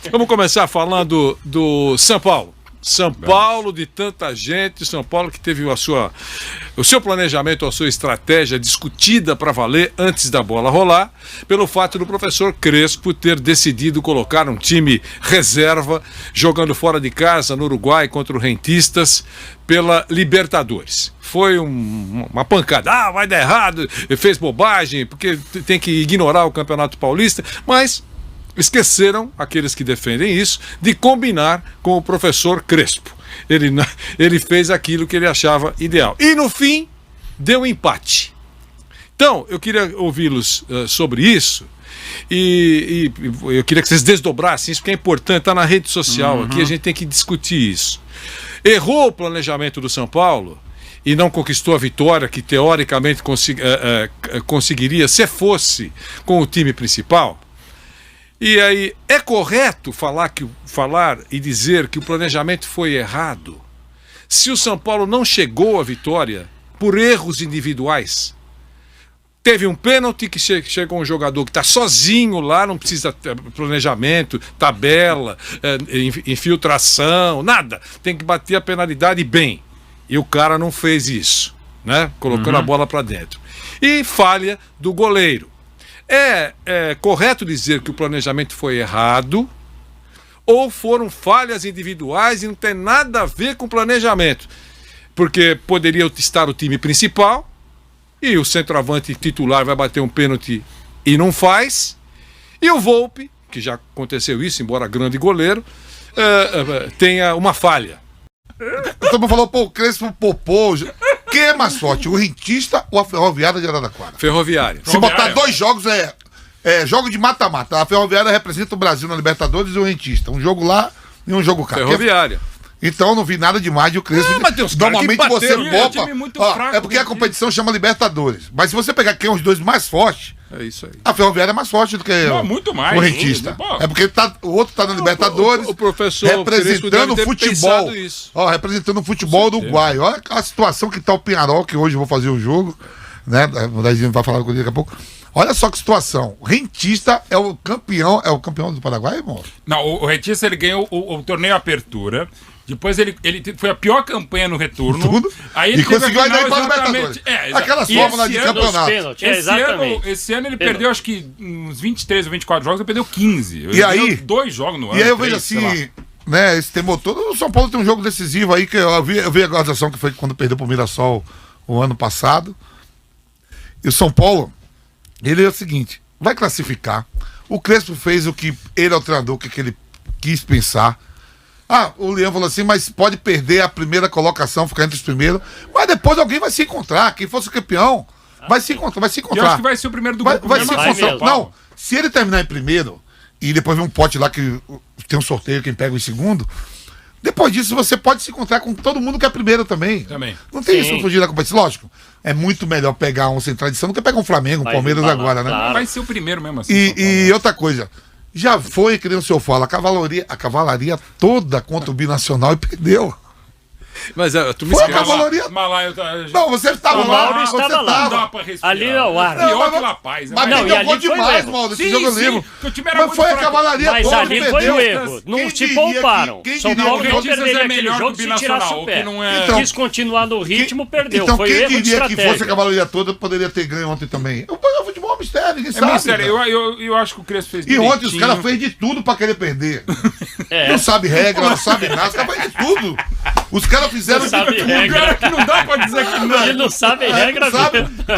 Vamos começar falando do São Paulo. São Paulo, de tanta gente, São Paulo que teve o seu planejamento, a sua estratégia discutida para valer antes da bola rolar, pelo fato do professor Crespo ter decidido colocar um time reserva, jogando fora de casa no Uruguai contra o Rentistas, pela Libertadores. Foi uma pancada, vai dar errado, fez bobagem, porque tem que ignorar o Campeonato Paulista, mas esqueceram, aqueles que defendem isso, de combinar com o professor Crespo. Ele fez aquilo que ele achava ideal. E no fim, deu um empate. Então, eu queria ouvi-los sobre isso. E eu queria que vocês desdobrassem isso, porque é importante, está na rede social aqui, a gente tem que discutir isso. Errou o planejamento do São Paulo e não conquistou a vitória que teoricamente conseguiria se fosse com o time principal? E aí, é correto falar e dizer que o planejamento foi errado se o São Paulo não chegou à vitória por erros individuais? Teve um pênalti que chegou um jogador que está sozinho lá, não precisa de planejamento, tabela, infiltração, nada. Tem que bater a penalidade bem. E o cara não fez isso, né? Colocando a bola para dentro. E falha do goleiro. É correto dizer que o planejamento foi errado ou foram falhas individuais e não tem nada a ver com o planejamento? Porque poderia estar o time principal e o centroavante titular vai bater um pênalti e não faz, e o Volpi, que já aconteceu isso, embora grande goleiro, tenha uma falha. Todo mundo falou, o Crespo popou. Quem é mais forte, o Rentista ou a Ferroviária de Araraquara? Ferroviária. Se botar dois jogos, jogo de mata-mata. A Ferroviária representa o Brasil na Libertadores e o Rentista. Um jogo lá e um jogo cá. Ferroviária. Então eu não vi nada demais de o Crespo. Normalmente você popa. É porque a competição chama Libertadores. Mas se você pegar quem é os dois mais fortes, é isso aí. a Ferroviária é mais forte do que muito mais, o Rentista. É porque o outro tá na Libertadores, o professor representando o futebol. Representando o futebol uruguaio. Olha a situação que tá o Penharol, que hoje eu vou fazer o jogo, né? O Dazinho vai falar comigo daqui a pouco. Olha só que situação. O Rentista é o campeão do Paraguai, irmão? Não, o Rentista ele ganhou o torneio Apertura. Depois ele foi a pior campanha no retorno. Tudo. Aí ele conseguiu ainda ir para o Libertadores. Aquela fórmula de campeonato. Esse ano ele perdeu acho que uns 23 ou 24 jogos, ele perdeu 15. E aí, 2 jogos no ano. E aí eu vejo assim, né, esse temor todo, o São Paulo tem um jogo decisivo aí, que eu vi a organização que foi quando perdeu pro Mirassol o ano passado. E o São Paulo, ele é o seguinte, vai classificar. O Crespo fez o que ele é o treinador, o que ele quis pensar. O Leão falou assim, mas pode perder a primeira colocação, ficar entre os primeiros, mas depois alguém vai se encontrar. Quem fosse campeão vai se encontrar. Eu acho que vai ser o primeiro do grupo. Vai se encontrar. Não, se ele terminar em primeiro e depois vir um pote lá que tem um sorteio, quem pega em segundo, depois disso você pode se encontrar com todo mundo que é primeiro também. Não tem isso fugir da competição. Lógico, é muito melhor pegar um sem tradição do que pegar um Flamengo, um Palmeiras agora, né? Claro. Vai ser o primeiro mesmo assim. E outra coisa, já foi, que nem o senhor fala, a cavalaria toda contra o Binacional e perdeu. Mas tu me foi a cavalaria. Não, você estava lá. Você estava lá. Ali é o ar. Pior que La Paz. Mas não, jogou demais, Mauro, esse jogo livre. Mas foi a cavalaria toda. Mas ali foi o erro. Não te pouparam. São Paulo não perderia aquele jogo se tirasse o pé. Quis continuar no ritmo, perdeu. Então foi quem erro de diria que estratégia. fosse a cavalaria toda, poderia ter ganho ontem também. O futebol é mistério, ninguém sabe. Mistério. Eu acho que o Crespo fez e ontem os caras fez de tudo pra querer perder. Não sabe regra, não sabe nada, os caras fazem de tudo. Os caras fizeram de tudo. Regra que não dá pra dizer que não. Ele não sabe regra.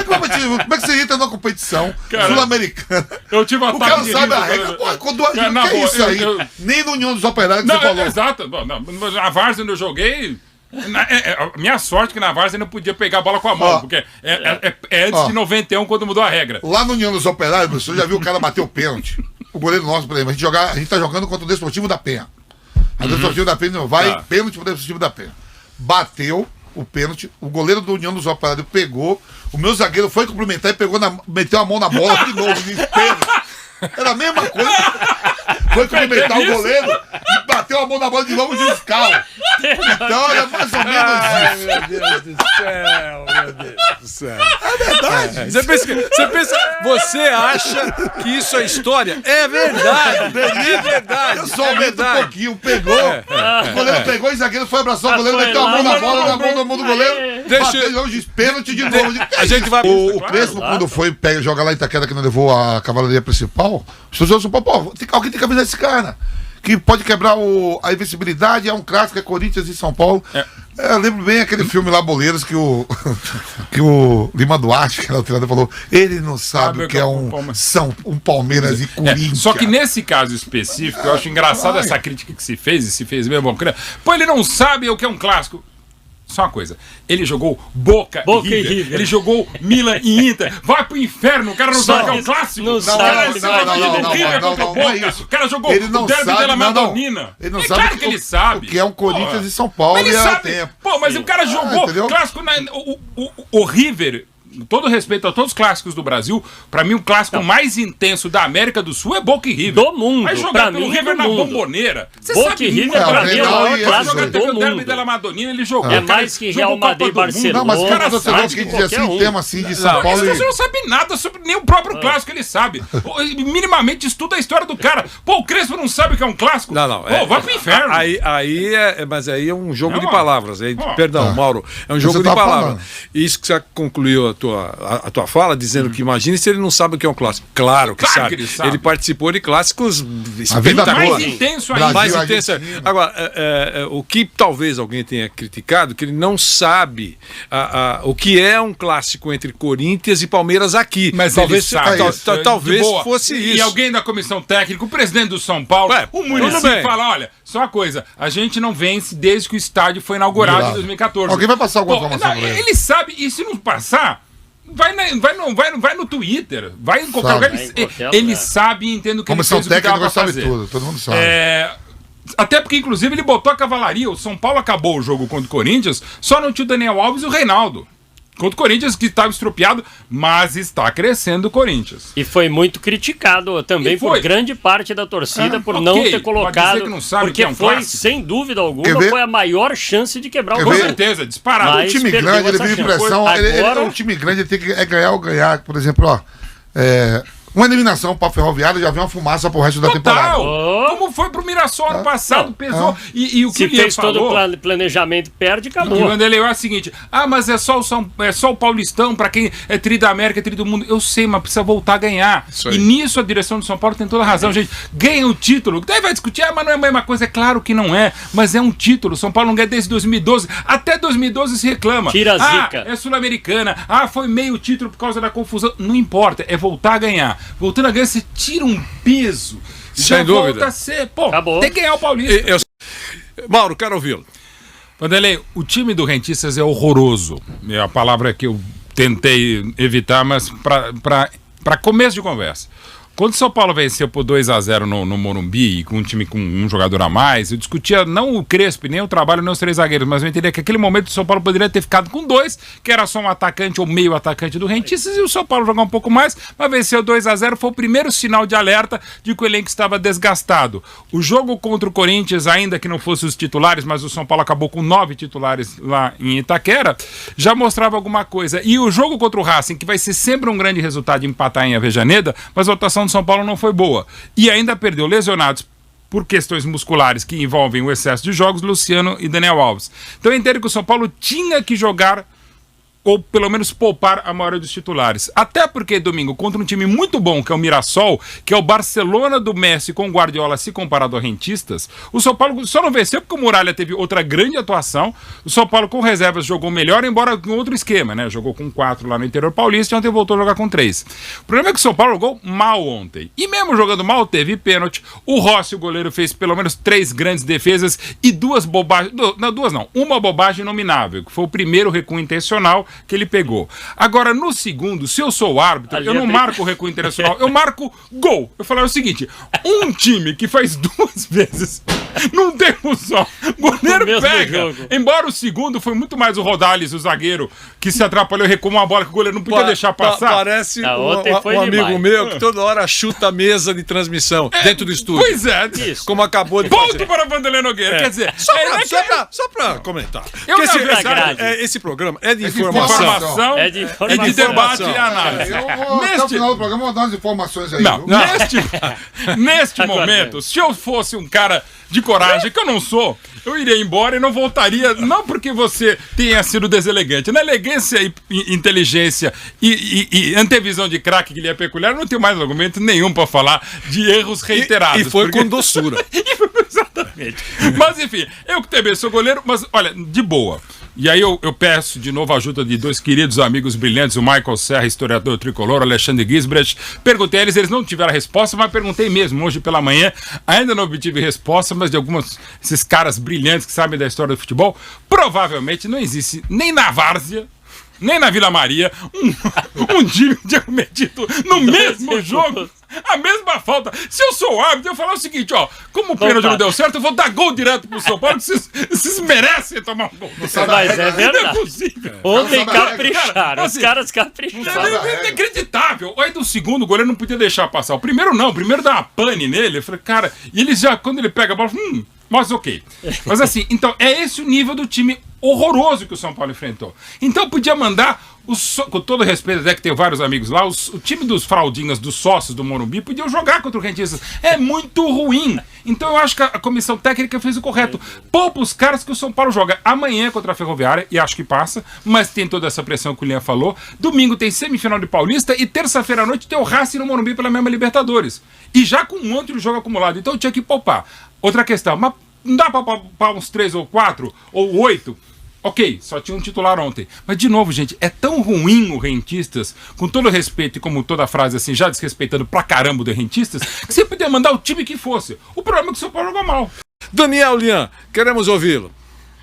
Como é que você entra numa competição sul-americana? Eu tive uma O cara não sabe a regra. Pô, quando que é isso aí? Nem no União dos Operários que você falou. Exato. Na Várzea onde eu joguei, minha sorte é que na Várzea não podia pegar a bola com a mão, porque é antes de 91 quando mudou a regra. Lá no União dos Operários, você já viu o cara bater o pênalti. O goleiro nosso, por exemplo, a gente tá jogando contra o Desportivo da Penha. A Desportivo da Penha não vai, pênalti pro Desportivo da Penha. Bateu o pênalti, o goleiro do União dos Operários pegou, o meu zagueiro foi cumprimentar e meteu a mão na bola de novo, Era a mesma coisa. Foi cumprimentar o goleiro e bateu a mão na bola de novo, o juiz cala. Então é mais ou menos isso. Meu Deus do céu, meu Deus do céu. É verdade. Você acha que isso é história? É verdade. É verdade. Eu só aumento um pouquinho. Pegou. O goleiro pegou e o zagueiro foi abraçar o goleiro, meteu a mão na bola, na mão do goleiro. Bateu longe, pênalti de novo. A gente vai... O Crespo, quando foi jogar lá em Itaquera, que não levou a cavalaria principal, os torcedores do São Paulo, alguém tem que avisar esse cara. Que pode quebrar a invencibilidade, é um clássico, é Corinthians e São Paulo. Eu lembro bem aquele filme lá, Boleiros, que o Lima Duarte, que era o treinador, falou, ele não sabe o que é um Palmeiras e Corinthians. Só que nesse caso específico, eu acho engraçado essa crítica que se fez, e se fez mesmo. Pô, ele não sabe o que é um clássico. Só uma coisa, ele jogou Boca e River, ele jogou Milan e Inter, vai pro inferno, o cara não sabe que é um clássico. Não, é isso. O cara jogou o derby della Madonnina. Ele não sabe claro que ele sabe. O que é um Corinthians e São Paulo. Mas ele sabe. Pô, mas o cara jogou clássico, o River... Com todo respeito a todos os clássicos do Brasil, pra mim o clássico mais intenso da América do Sul é Boca e River. Do mundo. Vai jogar pelo River na Bomboneira. Boca e River pra mim é o maior clássico do mundo. O derby della Madonnina ele jogou. É mais que Real Madrid e Barcelona. Não, mas o cara que diz assim, tema assim de São Paulo. Você não sabe nada sobre nem o próprio clássico ele sabe. Minimamente estuda a história do cara. Pô, o Crespo não sabe o que é um clássico? Não. Pô, vai pro inferno. Mas aí é um jogo de palavras. Perdão, Mauro. É um jogo de palavras. Isso que você concluiu a tua fala, dizendo que imagine se ele não sabe o que é um clássico. Claro que sabe. Ele participou de clássicos mais intenso ainda. Mais intenso. Agora, o que talvez alguém tenha criticado, que ele não sabe o que é um clássico entre Corinthians e Palmeiras aqui. Mas talvez talvez fosse isso. E alguém da comissão técnica, o presidente do São Paulo, o município fala, olha, só uma coisa, a gente não vence desde que o estádio foi inaugurado em 2014. Alguém vai passar alguma informação pra ele? Ele sabe, e se não passar... Vai no Twitter, vai em qualquer lugar. Ele sabe e entende o que ele fez, o que dava pra fazer. Tudo, todo mundo sabe. Até porque, inclusive, ele botou a cavalaria. O São Paulo acabou o jogo contra o Corinthians, só não tinha o Daniel Alves e o Reinaldo. Contra o Corinthians, que estava estropiado, mas está crescendo o Corinthians. E foi muito criticado também por grande parte da torcida por não ter colocado. Que não sabe porque que é um foi, clássico. Sem dúvida alguma, foi a maior chance de quebrar o jogo. Com certeza, disparado. Um time grande, ele vive pressão. Um time grande, ele tem que ganhar ou ganhar. Por exemplo, uma eliminação para a Ferroviária já vem uma fumaça pro resto da temporada. Como foi pro Mirassol ano passado, pesou. E o que ele fez todo o planejamento, perde, acabou. E o Vanderlei é o seguinte: mas é só o Paulistão para quem é tri da América, tri do mundo. Eu sei, mas precisa voltar a ganhar. E nisso a direção do São Paulo tem toda a razão, gente. Ganha o título. Daí vai discutir, mas não é a mesma coisa. É claro que não é, mas é um título. São Paulo não ganha desde 2012. Até 2012 se reclama. Tira a zica. É Sul-Americana. Foi meio título por causa da confusão. Não importa, é voltar a ganhar. Voltando a ganhar, você tira um peso. Sem dúvida. Volta a ser. Pô, tem que ganhar o Paulista. Mauro, quero ouvi-lo. Vanderlei, o time do Rentistas é horroroso. É a palavra que eu tentei evitar, mas para começo de conversa. Quando o São Paulo venceu por 2-0 no Morumbi, e com um time com um jogador a mais, eu discutia não o Crespo, nem o trabalho, nem os três zagueiros, mas eu entendia que naquele momento o São Paulo poderia ter ficado com 2, que era só um atacante ou meio atacante do Rentistas, e o São Paulo jogar um pouco mais, mas venceu 2-0, foi o primeiro sinal de alerta de que o elenco estava desgastado. O jogo contra o Corinthians, ainda que não fosse os titulares, mas o São Paulo acabou com 9 titulares lá em Itaquera, já mostrava alguma coisa. E o jogo contra o Racing, que vai ser sempre um grande resultado de empatar em Avejaneda, mas a votação do São Paulo não foi boa. E ainda perdeu lesionados por questões musculares que envolvem o excesso de jogos, Luciano e Daniel Alves. Então eu entendo que o São Paulo tinha que jogar, ou pelo menos poupar a maioria dos titulares. Até porque, domingo, contra um time muito bom, que é o Mirassol, que é o Barcelona do Messi com o Guardiola, se comparado a Rentistas, o São Paulo só não venceu porque o Muralha teve outra grande atuação. O São Paulo com reservas jogou melhor, embora com outro esquema, né? Jogou com 4 lá no interior paulista e ontem voltou a jogar com 3. O problema é que o São Paulo jogou mal ontem. E mesmo jogando mal, teve pênalti. O Rossi, o goleiro, fez pelo menos 3 grandes defesas e 2 bobagens... Não, uma bobagem inominável, que foi o primeiro recuo intencional que ele pegou. Agora, no segundo, se eu sou o árbitro, eu não marco o recuo internacional, eu marco gol. Eu falei o seguinte, um time que faz 2 vezes Não tem função. Goleiro pega. Embora o segundo foi muito mais o Rodales, o zagueiro, que se atrapalhou e recuou uma bola que o goleiro não podia deixar passar. Parece um amigo meu que toda hora chuta a mesa de transmissão dentro do estúdio. Pois é. Isso. Como acabou de Ponto fazer. para Vanderlei Nogueira. Quer dizer, só pra comentar. Esse programa é de informação. É de debate e análise. Até o final do programa, vou dar umas informações aí. Neste momento, se eu fosse um cara de coragem, que eu não sou, eu iria embora e não voltaria, não porque você tenha sido deselegante. Na elegância e inteligência e antevisão de craque que lhe é peculiar, eu não tenho mais argumento nenhum para falar de erros reiterados. E foi com doçura. Exatamente. Mas enfim, eu que também sou goleiro, mas olha, de boa. E aí eu peço de novo a ajuda de dois queridos amigos brilhantes, o Michael Serra, historiador tricolor, o Alexandre Gisbrecht. Perguntei a eles não tiveram resposta, mas perguntei mesmo hoje pela manhã. Ainda não obtive resposta, mas de alguns esses caras brilhantes que sabem da história do futebol, provavelmente não existe nem na várzea, nem na Vila Maria, um time de cometido no mesmo jogo a mesma falta. Se eu sou árbitro, eu falar o seguinte, ó, como o pênalti não deu certo, eu vou dar gol direto pro São Paulo, que vocês merecem tomar um gol. Mas é verdade. Não é possível. Ontem capricharam, os caras capricharam. É inacreditável. Aí do segundo, o goleiro não podia deixar passar. O primeiro não, o primeiro dá uma pane nele. Eu falei, cara, e ele já, quando ele pega a bola, mas ok. Mas assim, então, é esse o nível do time horroroso que o São Paulo enfrentou. Então podia mandar, com todo respeito, até que tem vários amigos lá, o time dos fraldinhas, dos sócios do Morumbi, podiam jogar contra o Rentistas. É muito ruim. Então eu acho que a comissão técnica fez o correto. Poupa os caras que o São Paulo joga amanhã contra a Ferroviária, e acho que passa, mas tem toda essa pressão que o Linha falou. Domingo tem semifinal de Paulista e terça-feira à noite tem o Racing no Morumbi pela mesma Libertadores. E já com um outro jogo acumulado. Então eu tinha que poupar. Outra questão, mas não dá pra poupar uns 3 ou 4 ou 8? Ok, só tinha um titular ontem. Mas, de novo, gente, é tão ruim o Rentistas, com todo respeito e como toda frase assim, já desrespeitando pra caramba o do Rentistas, que você podia mandar o time que fosse. O problema é que o São Paulo jogou mal. Daniel Lian, queremos ouvi-lo.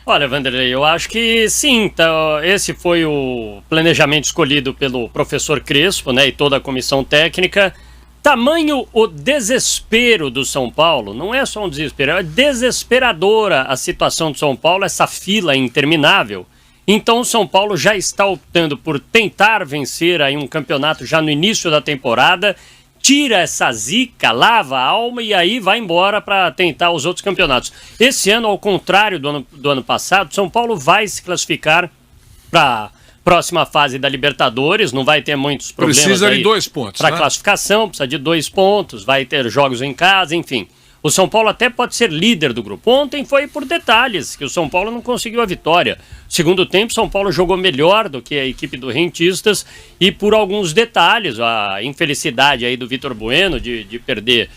Olha, Vanderlei, eu acho que sim, tá, esse foi o planejamento escolhido pelo professor Crespo, né, e toda a comissão técnica. Tamanho o desespero do São Paulo, não é só um desespero, é desesperadora a situação do São Paulo, essa fila interminável. Então o São Paulo já está optando por tentar vencer aí um campeonato já no início da temporada, tira essa zica, lava a alma e aí vai embora para tentar os outros campeonatos. Esse ano, ao contrário do ano passado, São Paulo vai se classificar para próxima fase da Libertadores, não vai ter muitos problemas. Precisa de 2 pontos. Para classificação, precisa de 2 pontos, vai ter jogos em casa, enfim. O São Paulo até pode ser líder do grupo. Ontem foi por detalhes que o São Paulo não conseguiu a vitória. Segundo tempo, São Paulo jogou melhor do que a equipe do Rentistas e por alguns detalhes, a infelicidade aí do Vitor Bueno de perder,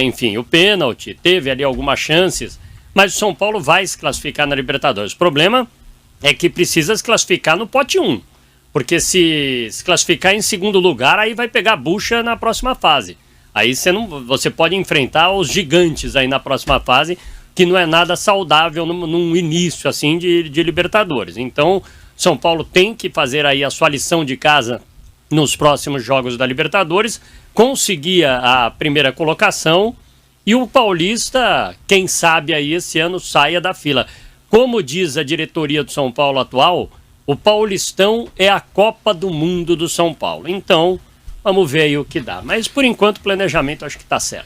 enfim, o pênalti, teve ali algumas chances, mas o São Paulo vai se classificar na Libertadores. O problema é que precisa se classificar no pote 1, porque se classificar em segundo lugar, aí vai pegar bucha na próxima fase. Aí você pode enfrentar os gigantes aí na próxima fase, que não é nada saudável num início assim de Libertadores. Então, São Paulo tem que fazer aí a sua lição de casa nos próximos jogos da Libertadores, conseguir a primeira colocação e o Paulista, quem sabe aí esse ano saia da fila. Como diz a diretoria do São Paulo atual, o Paulistão é a Copa do Mundo do São Paulo. Então, vamos ver aí o que dá. Mas, por enquanto, o planejamento acho que está certo.